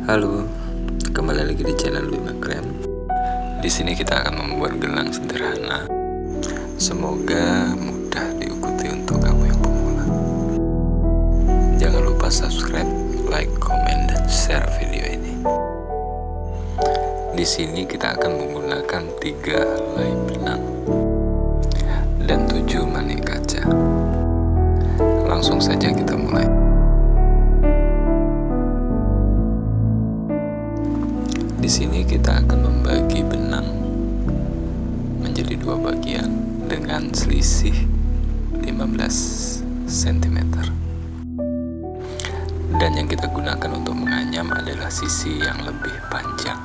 Halo, kembali lagi di channel Bima Krem. Di sini kita akan membuat gelang sederhana. Semoga mudah diikuti untuk kamu yang pemula. Jangan lupa subscribe, like, komen, dan share video ini. Di sini kita akan menggunakan 3 helai benang dan 7 manik kaca. Langsung saja kita mulai. Di sini kita akan membagi benang menjadi 2 bagian dengan selisih 15 cm. Dan yang kita gunakan untuk menganyam adalah sisi yang lebih panjang.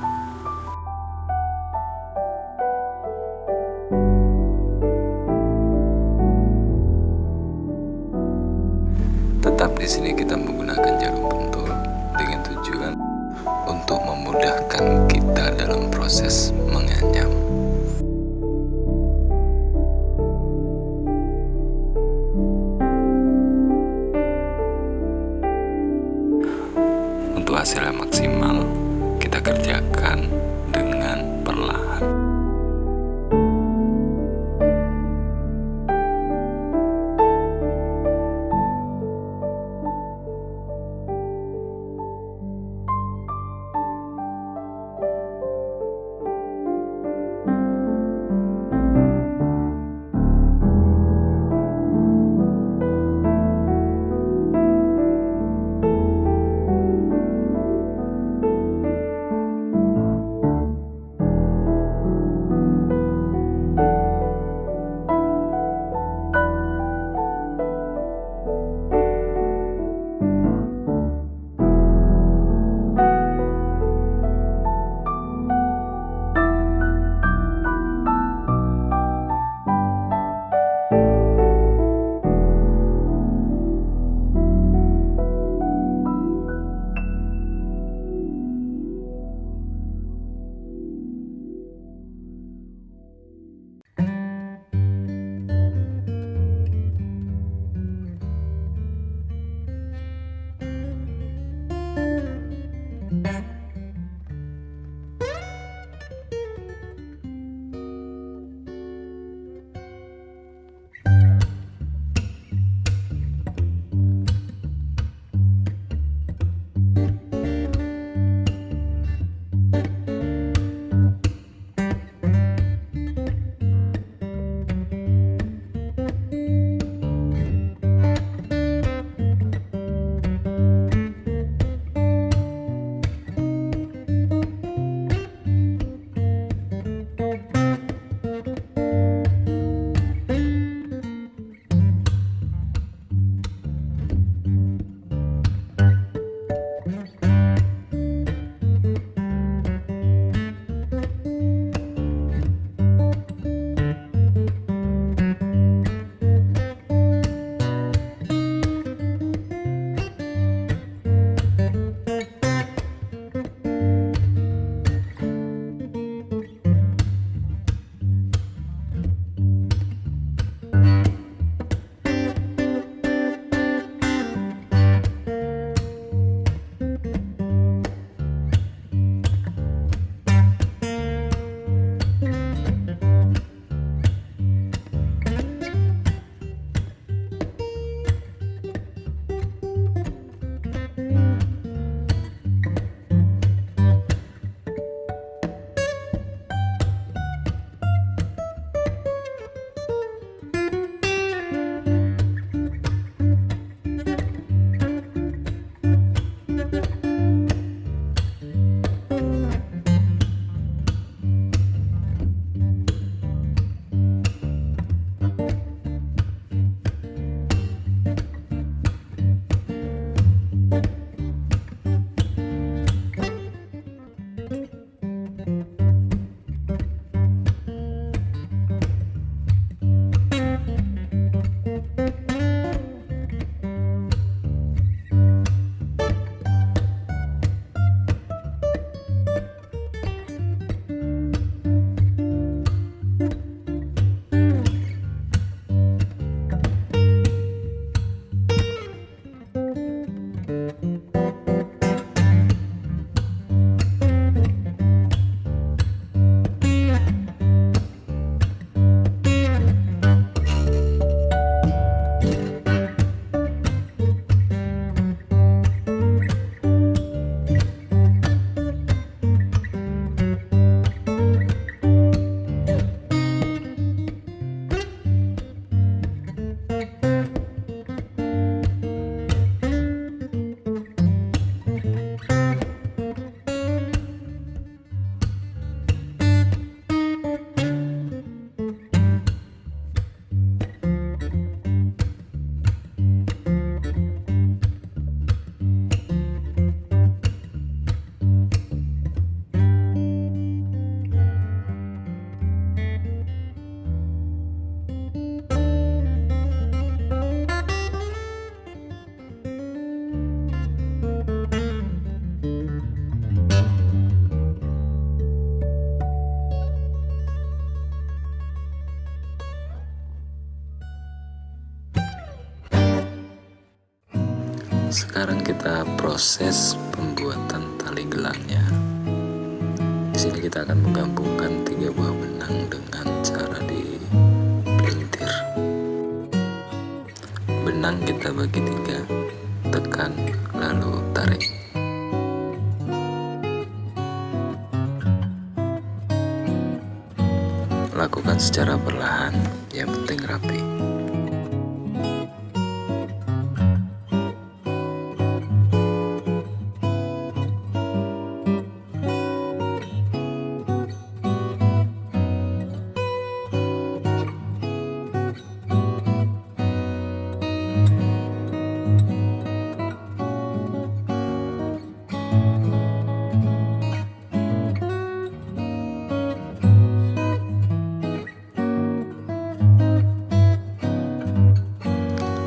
Tetap di sini kita menggunakan jarum pentul dengan tujuan untuk memudahkan kita dalam proses menganyam. Untuk hasil yang maksimal, kita kerjakan dengan perlahan. Sekarang kita proses pembuatan tali gelangnya. Di sini kita akan menggabungkan 3 buah benang dengan cara dipelintir. Benang kita bagi 3, tekan lalu tarik. Lakukan secara perlahan, yang penting rapi.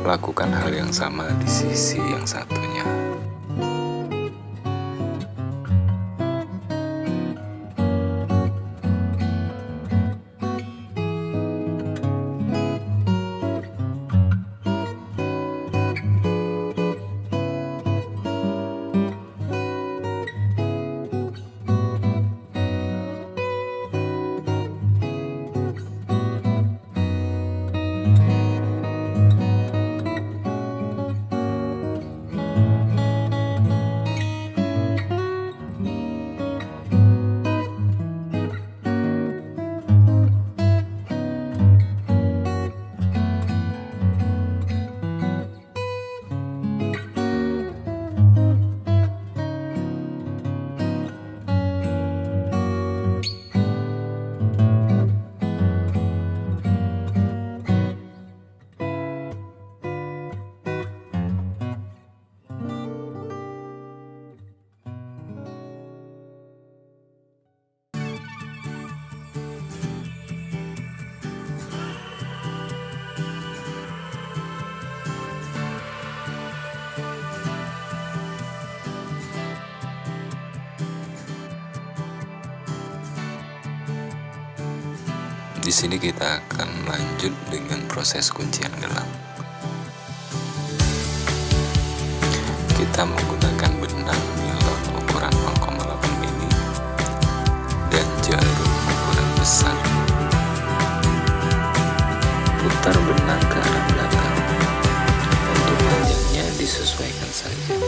Lakukan hal yang sama di sisi yang satunya. Di sini kita akan lanjut dengan proses kuncian gelang. Kita menggunakan benang nilon ukuran 0,8 mili dan jarum ukuran besar. Putar benang ke arah belakang. Untuk panjangnya disesuaikan saja.